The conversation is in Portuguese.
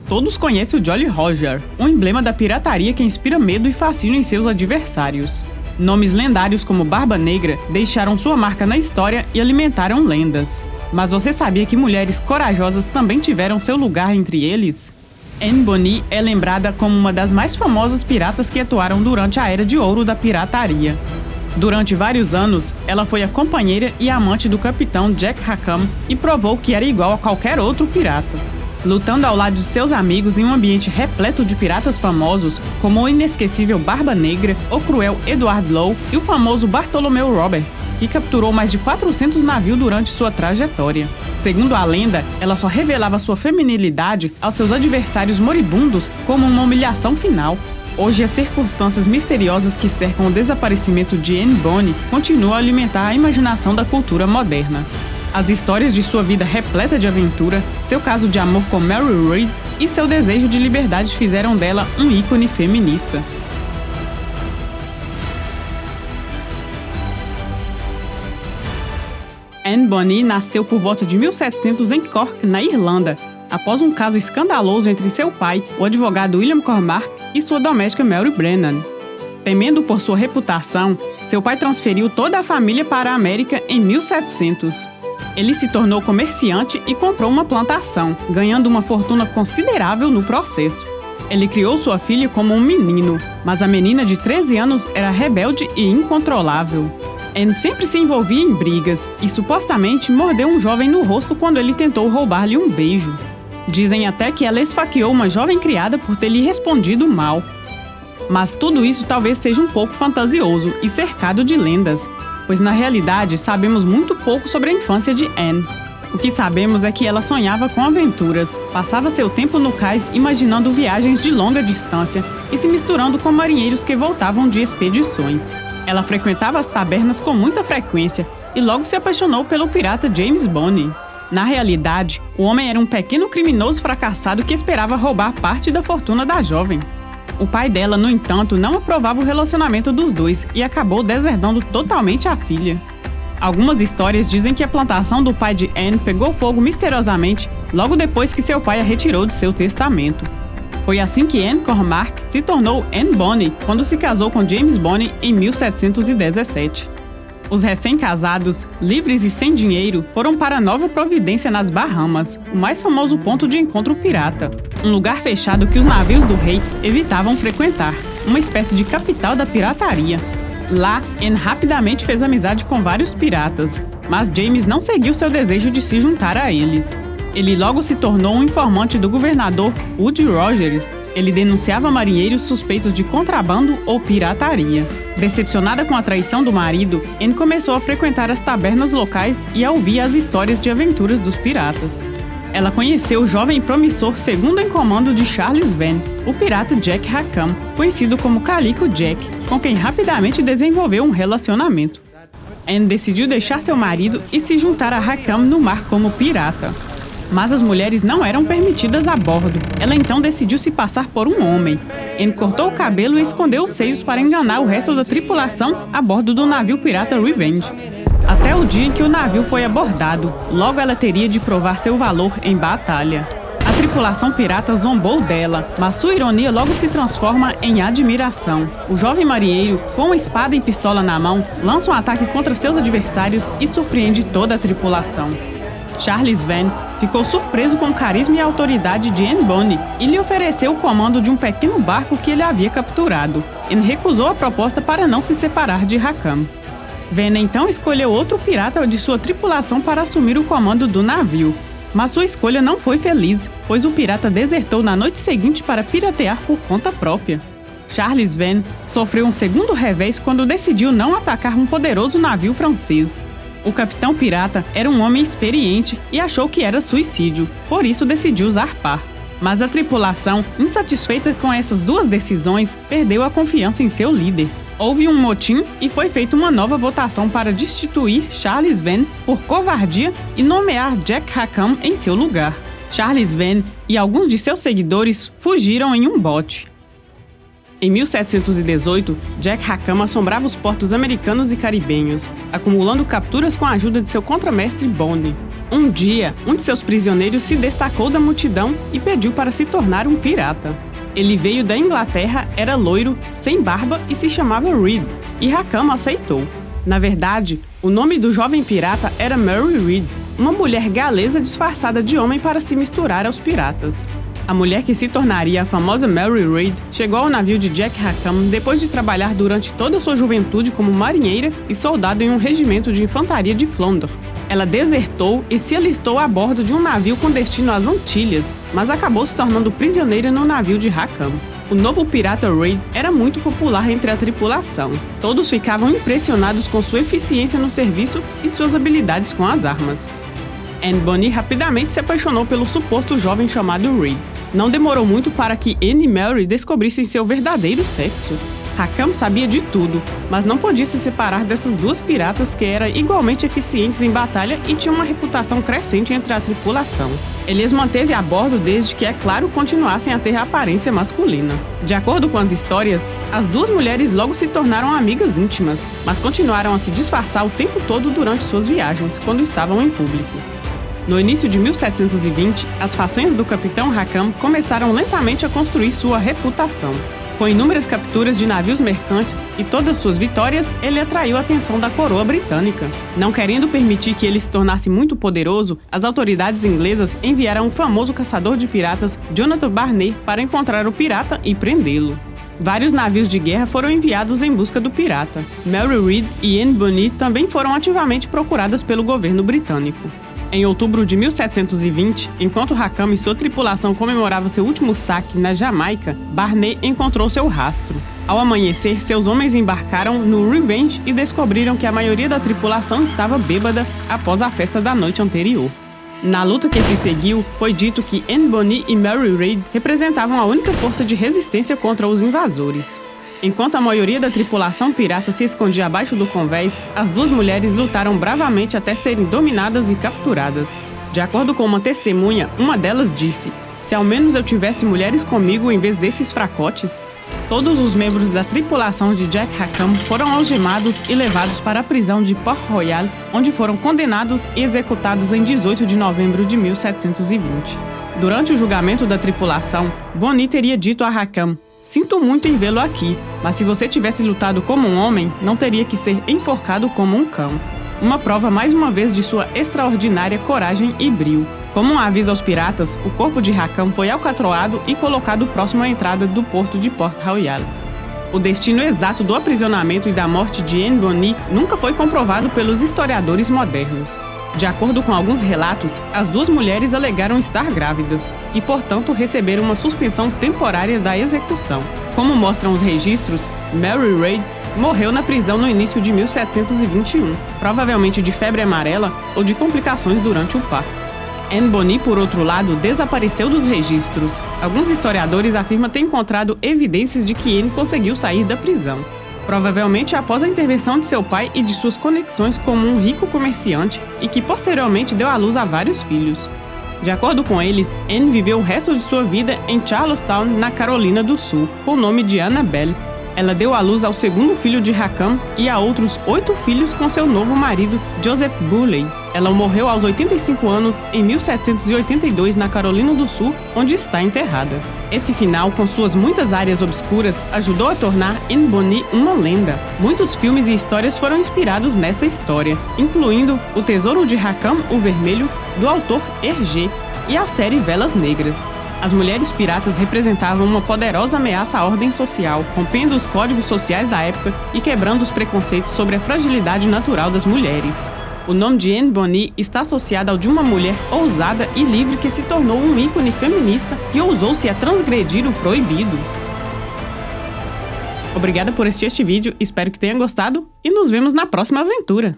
Todos conhecem o Jolly Roger, um emblema da pirataria que inspira medo e fascínio em seus adversários. Nomes lendários como Barba Negra deixaram sua marca na história e alimentaram lendas. Mas você sabia que mulheres corajosas também tiveram seu lugar entre eles? Anne Bonny é lembrada como uma das mais famosas piratas que atuaram durante a Era de Ouro da pirataria. Durante vários anos, ela foi a companheira e amante do capitão Jack Rackham e provou que era igual a qualquer outro pirata. Lutando ao lado de seus amigos em um ambiente repleto de piratas famosos, como o inesquecível Barba Negra, o cruel Edward Lowe e o famoso Bartholomew Robert, que capturou mais de 400 navios durante sua trajetória. Segundo a lenda, ela só revelava sua feminilidade aos seus adversários moribundos como uma humilhação final. Hoje, as circunstâncias misteriosas que cercam o desaparecimento de Anne Bonny continuam a alimentar a imaginação da cultura moderna. As histórias de sua vida repleta de aventura, seu caso de amor com Mary Read e seu desejo de liberdade fizeram dela um ícone feminista. Anne Bonny nasceu por volta de 1700 em Cork, na Irlanda, após um caso escandaloso entre seu pai, o advogado William Cormack, e sua doméstica Mary Brennan. Temendo por sua reputação, seu pai transferiu toda a família para a América em 1700. Ele se tornou comerciante e comprou uma plantação, ganhando uma fortuna considerável no processo. Ele criou sua filha como um menino, mas a menina de 13 anos era rebelde e incontrolável. Anne sempre se envolvia em brigas e supostamente mordeu um jovem no rosto quando ele tentou roubar-lhe um beijo. Dizem até que ela esfaqueou uma jovem criada por ter lhe respondido mal. Mas tudo isso talvez seja um pouco fantasioso e cercado de lendas, pois na realidade sabemos muito pouco sobre a infância de Anne. O que sabemos é que ela sonhava com aventuras, passava seu tempo no cais imaginando viagens de longa distância e se misturando com marinheiros que voltavam de expedições. Ela frequentava as tabernas com muita frequência e logo se apaixonou pelo pirata James Bonny. Na realidade, o homem era um pequeno criminoso fracassado que esperava roubar parte da fortuna da jovem. O pai dela, no entanto, não aprovava o relacionamento dos dois e acabou deserdando totalmente a filha. Algumas histórias dizem que a plantação do pai de Anne pegou fogo misteriosamente logo depois que seu pai a retirou de seu testamento. Foi assim que Anne Cormack se tornou Anne Bonny quando se casou com James Bonny em 1717. Os recém-casados, livres e sem dinheiro, foram para Nova Providência nas Bahamas, o mais famoso ponto de encontro pirata, um lugar fechado que os navios do rei evitavam frequentar, uma espécie de capital da pirataria. Lá, Anne rapidamente fez amizade com vários piratas, mas James não seguiu seu desejo de se juntar a eles. Ele logo se tornou um informante do governador Woody Rogers. Ele denunciava marinheiros suspeitos de contrabando ou pirataria. Decepcionada com a traição do marido, Anne começou a frequentar as tabernas locais e a ouvir as histórias de aventuras dos piratas. Ela conheceu o jovem promissor segundo em comando de Charles Vane, o pirata Jack Rackham, conhecido como Calico Jack, com quem rapidamente desenvolveu um relacionamento. Anne decidiu deixar seu marido e se juntar a Rackham no mar como pirata. Mas as mulheres não eram permitidas a bordo. Ela então decidiu se passar por um homem. Anne cortou o cabelo e escondeu os seios para enganar o resto da tripulação a bordo do navio pirata Revenge. Até o dia em que o navio foi abordado, logo ela teria de provar seu valor em batalha. A tripulação pirata zombou dela, mas sua ironia logo se transforma em admiração. O jovem marinheiro, com a espada e pistola na mão, lança um ataque contra seus adversários e surpreende toda a tripulação. Charles Vane ficou surpreso com o carisma e a autoridade de Anne Bonny e lhe ofereceu o comando de um pequeno barco que ele havia capturado. Anne recusou a proposta para não se separar de Rackham. Vane então escolheu outro pirata de sua tripulação para assumir o comando do navio. Mas sua escolha não foi feliz, pois o pirata desertou na noite seguinte para piratear por conta própria. Charles Vane sofreu um segundo revés quando decidiu não atacar um poderoso navio francês. O capitão pirata era um homem experiente e achou que era suicídio, por isso decidiu zarpar. Mas a tripulação, insatisfeita com essas duas decisões, perdeu a confiança em seu líder. Houve um motim e foi feita uma nova votação para destituir Charles Vane por covardia e nomear Jack Rackham em seu lugar. Charles Vane e alguns de seus seguidores fugiram em um bote. Em 1718, Jack Rackham assombrava os portos americanos e caribenhos, acumulando capturas com a ajuda de seu contramestre Bonnie. Um dia, um de seus prisioneiros se destacou da multidão e pediu para se tornar um pirata. Ele veio da Inglaterra, era loiro, sem barba e se chamava Reed, e Rackham aceitou. Na verdade, o nome do jovem pirata era Mary Reed, uma mulher galesa disfarçada de homem para se misturar aos piratas. A mulher que se tornaria a famosa Mary Reed chegou ao navio de Jack Rackham depois de trabalhar durante toda a sua juventude como marinheira e soldado em um regimento de infantaria de Flandres. Ela desertou e se alistou a bordo de um navio com destino às Antilhas, mas acabou se tornando prisioneira no navio de Rackham. O novo pirata Reed era muito popular entre a tripulação. Todos ficavam impressionados com sua eficiência no serviço e suas habilidades com as armas. Anne Bonny rapidamente se apaixonou pelo suposto jovem chamado Reed. Não demorou muito para que Anne e Mary descobrissem seu verdadeiro sexo. Rackham sabia de tudo, mas não podia se separar dessas duas piratas que eram igualmente eficientes em batalha e tinham uma reputação crescente entre a tripulação. Ele as manteve a bordo desde que, é claro, continuassem a ter a aparência masculina. De acordo com as histórias, as duas mulheres logo se tornaram amigas íntimas, mas continuaram a se disfarçar o tempo todo durante suas viagens, quando estavam em público. No início de 1720, as façanhas do capitão Rackham começaram lentamente a construir sua reputação. Com inúmeras capturas de navios mercantes e todas suas vitórias, ele atraiu a atenção da coroa britânica. Não querendo permitir que ele se tornasse muito poderoso, as autoridades inglesas enviaram o famoso caçador de piratas Jonathan Barney para encontrar o pirata e prendê-lo. Vários navios de guerra foram enviados em busca do pirata. Mary Reed e Anne Bonny também foram ativamente procuradas pelo governo britânico. Em outubro de 1720, enquanto Rackham e sua tripulação comemoravam seu último saque na Jamaica, Barney encontrou seu rastro. Ao amanhecer, seus homens embarcaram no Revenge e descobriram que a maioria da tripulação estava bêbada após a festa da noite anterior. Na luta que se seguiu, foi dito que Anne Bonny e Mary Reed representavam a única força de resistência contra os invasores. Enquanto a maioria da tripulação pirata se escondia abaixo do convés, as duas mulheres lutaram bravamente até serem dominadas e capturadas. De acordo com uma testemunha, uma delas disse: "Se ao menos eu tivesse mulheres comigo em vez desses fracotes." Todos os membros da tripulação de Jack Rackham foram algemados e levados para a prisão de Port Royal, onde foram condenados e executados em 18 de novembro de 1720. Durante o julgamento da tripulação, Bonny teria dito a Rackham: "Sinto muito em vê-lo aqui, mas se você tivesse lutado como um homem, não teria que ser enforcado como um cão." Uma prova mais uma vez de sua extraordinária coragem e brio. Como um aviso aos piratas, o corpo de Rackham foi alcatroado e colocado próximo à entrada do porto de Port Royal. O destino exato do aprisionamento e da morte de Anne Bonny nunca foi comprovado pelos historiadores modernos. De acordo com alguns relatos, as duas mulheres alegaram estar grávidas e, portanto, receberam uma suspensão temporária da execução. Como mostram os registros, Mary Reed morreu na prisão no início de 1721, provavelmente de febre amarela ou de complicações durante o parto. Anne Bonny, por outro lado, desapareceu dos registros. Alguns historiadores afirmam ter encontrado evidências de que Anne conseguiu sair da prisão, provavelmente após a intervenção de seu pai e de suas conexões como um rico comerciante, e que posteriormente deu à luz a vários filhos. De acordo com eles, Anne viveu o resto de sua vida em Charlestown, na Carolina do Sul, com o nome de Annabelle. Ela deu à luz ao segundo filho de Rackham e a outros 8 filhos com seu novo marido, Joseph Burley. Ela morreu aos 85 anos em 1782 na Carolina do Sul, onde está enterrada. Esse final, com suas muitas áreas obscuras, ajudou a tornar Anne Bonny uma lenda. Muitos filmes e histórias foram inspirados nessa história, incluindo O Tesouro de Rackham o Vermelho, do autor Hergé, e a série Velas Negras. As mulheres piratas representavam uma poderosa ameaça à ordem social, rompendo os códigos sociais da época e quebrando os preconceitos sobre a fragilidade natural das mulheres. O nome de Anne Bonny está associado ao de uma mulher ousada e livre que se tornou um ícone feminista que ousou-se a transgredir o proibido. Obrigada por assistir este vídeo, espero que tenha gostado e nos vemos na próxima aventura!